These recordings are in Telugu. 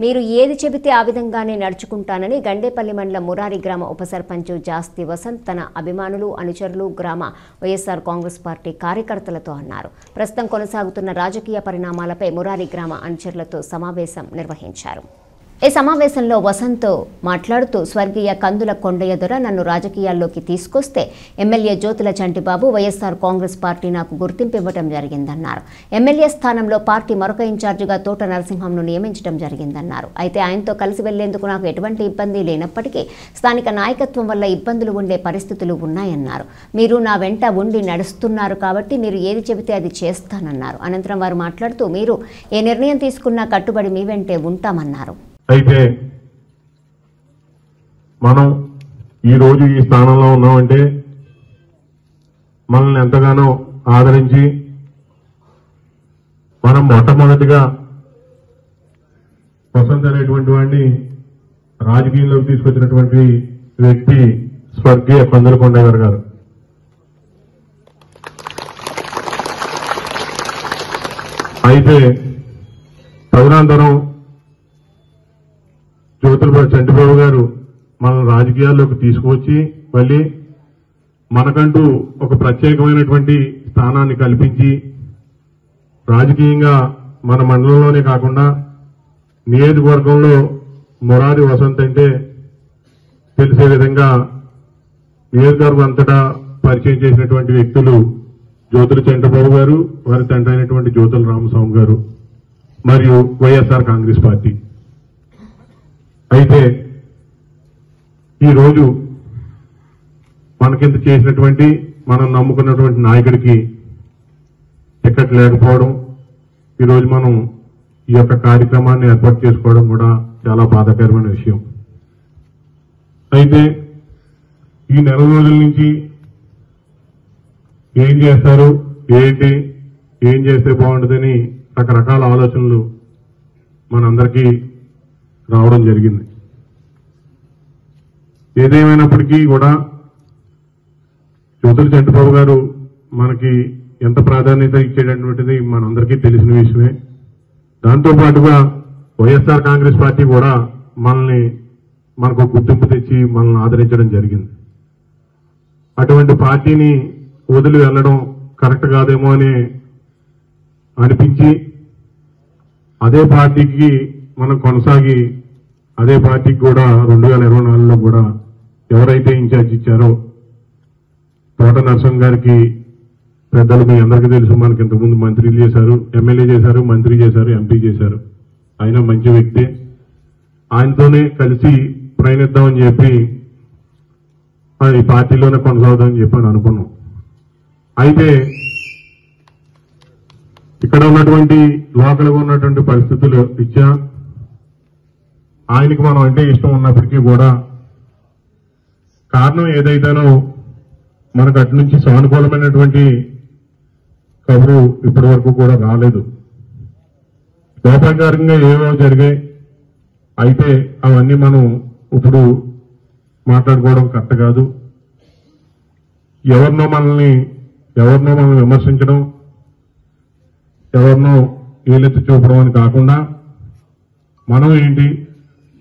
మీరు ఏది చెబితే ఆ విధంగానే నడుచుకుంటానని గండేపల్లి మండలం మురారి గ్రామ ఉప సర్పంచ్ జాస్తి వసంత్ తన అభిమానులు, అనుచరులు, గ్రామ వైఎస్ఆర్ కాంగ్రెస్ పార్టీ కార్యకర్తలతో అన్నారు. ప్రస్తుతం కొనసాగుతున్న రాజకీయ పరిణామాలపై మురారి గ్రామ అనుచరులతో సమావేశం నిర్వహించారు. ఈ సమావేశంలో వసంత్ మాట్లాడుతూ స్వర్గీయ కందుల కొండయ్య దొర నన్ను రాజకీయాల్లోకి తీసుకొస్తే ఎమ్మెల్యే జ్యోతుల చంటిబాబు వైఎస్ఆర్ కాంగ్రెస్ పార్టీ నాకు గుర్తింపు ఇవ్వడం జరిగిందన్నారు. ఎమ్మెల్యే స్థానంలో పార్టీ మరొక ఇన్ఛార్జిగా తోట నరసింహంను నియమించడం జరిగిందన్నారు. అయితే ఆయనతో కలిసి వెళ్లేందుకు నాకు ఎటువంటి ఇబ్బంది లేనప్పటికీ స్థానిక నాయకత్వం వల్ల ఇబ్బందులు ఉండే పరిస్థితులు ఉన్నాయన్నారు. మీరు నా వెంట ఉండి నడుస్తున్నారు కాబట్టి మీరు ఏది చెబితే అది చేస్తానన్నారు. అనంతరం వారు మాట్లాడుతూ మీరు ఏ నిర్ణయం తీసుకున్నా కట్టుబడి మీ వెంటే ఉంటామన్నారు. అయితే మనం ఈరోజు ఈ స్థానంలో ఉన్నామంటే మనల్ని ఎంతగానో ఆదరించి మనం మొట్టమొదటిగా వసంత్ అనేటువంటి వాడిని రాజకీయంలోకి తీసుకొచ్చినటువంటి వ్యక్తి స్వర్గీయ కందుల కొండయ్య గారు. అయితే తదనంతరం జ్యోతుల చంటిబాబు గారు మన రాజకీయాల్లోకి తీసుకువచ్చి మళ్ళీ మనకంటూ ఒక ప్రత్యేకమైనటువంటి స్థానాన్ని కల్పించి రాజకీయంగా మన మండలంలోనే కాకుండా నియోజకవర్గంలో మురారి వసంత్ అంటే తెలిసే విధంగా నియోజకవర్గం అంతటా పరిచయం చేసినటువంటి వ్యక్తులు జ్యోతుల చంటిబాబు గారు, వారి తండ్రి అయినటువంటి జ్యోతుల రామస్వామి గారు మరియు వైఎస్ఆర్ కాంగ్రెస్ పార్టీ. అయితే ఈరోజు మనకింత చేసినటువంటి మనం నమ్ముకున్నటువంటి నాయకుడికి టికెట్ లేకపోవడం, ఈరోజు మనం ఈ యొక్క కార్యక్రమాన్ని ఏర్పాటు చేసుకోవడం కూడా చాలా బాధాకరమైన విషయం. అయితే ఈ నెల రోజుల నుంచి ఏం చేస్తారు, ఏంటి, ఏం చేస్తే బాగుంటుందని రకరకాల ఆలోచనలు మనందరికీ రావడం జరిగింది. ఏదేమైనప్పటికీ కూడా జ్యోతుల చంటిబాబు గారు మనకి ఎంత ప్రాధాన్యత ఇచ్చేటటువంటిది మనందరికీ తెలిసిన విషయమే. దాంతోపాటుగా వైఎస్ఆర్ కాంగ్రెస్ పార్టీ కూడా మనకు గుర్తింపు తెచ్చి మనల్ని ఆదరించడం జరిగింది. అటువంటి పార్టీని వదిలి వెళ్లడం కరెక్ట్ కాదేమో అని అనిపించి అదే పార్టీకి మనం కొనసాగి అదే పార్టీకి కూడా 2024లో కూడా ఎవరైతే ఇన్ఛార్జ్ ఇచ్చారో తోట నరసింహం గారికి, పెద్దలు మీ అందరికీ తెలుసు, మనకి ఇంతకుముందు మంత్రులు చేశారు, ఎమ్మెల్యే చేశారు, మంత్రి చేశారు, ఎంపీ చేశారు. ఆయన మంచి వ్యక్తి. ఆయనతోనే కలిసి ప్రయాణిద్దామని చెప్పి ఈ పార్టీలోనే కొనసాగుదామని చెప్పి అనుకున్నాం. అయితే ఇక్కడ ఉన్నటువంటి లోకల్గా ఉన్నటువంటి పరిస్థితులు ఇచ్చా ఆయనకి మనం అంటే ఇష్టం ఉన్నప్పటికీ కూడా కారణం ఏదైతేనో మనకు అటు నుంచి సానుకూలమైనటువంటి కబురు ఇప్పటి వరకు కూడా రాలేదు. లోపాకారంగా ఏవో జరిగాయి. అయితే అవన్నీ మనం ఇప్పుడు మాట్లాడుకోవడం కరెక్ట్ కాదు. ఎవరినో మనం విమర్శించడం, ఎవరినో ఏలెత్తి చూపడం అని కాకుండా మనం ఏంటి,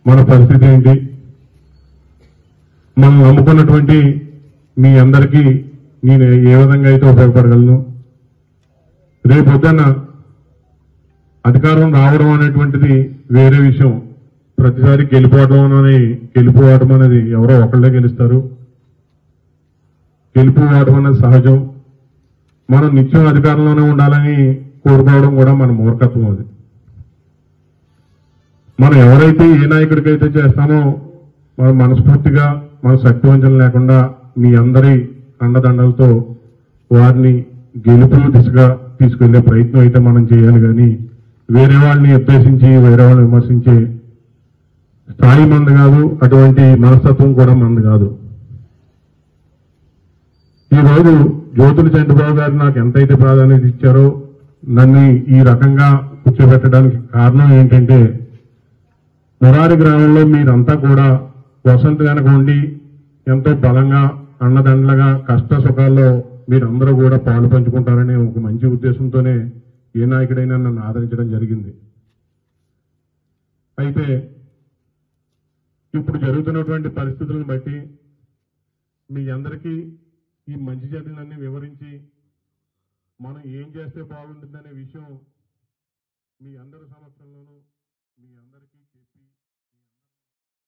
మన పరిస్థితి ఏంటి, మనం నమ్ముకున్నటువంటి మీ అందరికీ నేను ఏ విధంగా అయితే ఉపయోగపడగలను, రేపు పొద్దున్న అధికారం రావడం అనేటువంటిది వేరే విషయం. ప్రతిసారి గెలిపోవడం అనేది ఎవరో ఒకళ్ళే గెలుస్తారు. గెలిపోవడం అనేది సహజం. మనం నిత్యం అధికారంలోనే ఉండాలని కోరుకోవడం కూడా మన మూర్ఖత్వం. అది మనం ఎవరైతే ఏ నాయకుడికైతే చేస్తామో మనం మనస్ఫూర్తిగా మన శక్తివంచన లేకుండా మీ అందరి అండదండలతో వారిని గెలుపు దిశగా తీసుకెళ్లే ప్రయత్నం అయితే మనం చేయాలి. కానీ వేరే వాళ్ళని ఉద్దేశించి వేరే వాళ్ళని విమర్శించే స్థాయి మంది కాదు, అటువంటి మనస్తత్వం కూడా మంది కాదు. ఈరోజు జ్యోతుల చంటిబాబు గారు నాకు ఎంతైతే ప్రాధాన్యత ఇచ్చారో నన్ను ఈ రకంగా కూర్చోబెట్టడానికి కారణం ఏంటంటే మురారి గ్రామంలో మీరంతా కూడా వసంత్ కనుక ఉండి ఎంతో బలంగా అండదండలుగా కష్ట సుఖాల్లో మీరందరూ కూడా పాలు పంచుకుంటారనే ఒక మంచి ఉద్దేశంతోనే ఏ నాయకుడైనా నన్ను ఆదరించడం జరిగింది. అయితే ఇప్పుడు జరుగుతున్నటువంటి పరిస్థితులను బట్టి మీ అందరికీ ఈ మంచి చెడులన్నీ వివరించి మనం ఏం చేస్తే బాగుంటుందనే విషయం మీ అందరి సమక్షంలోనూ మీ అందరికీ చెప్పి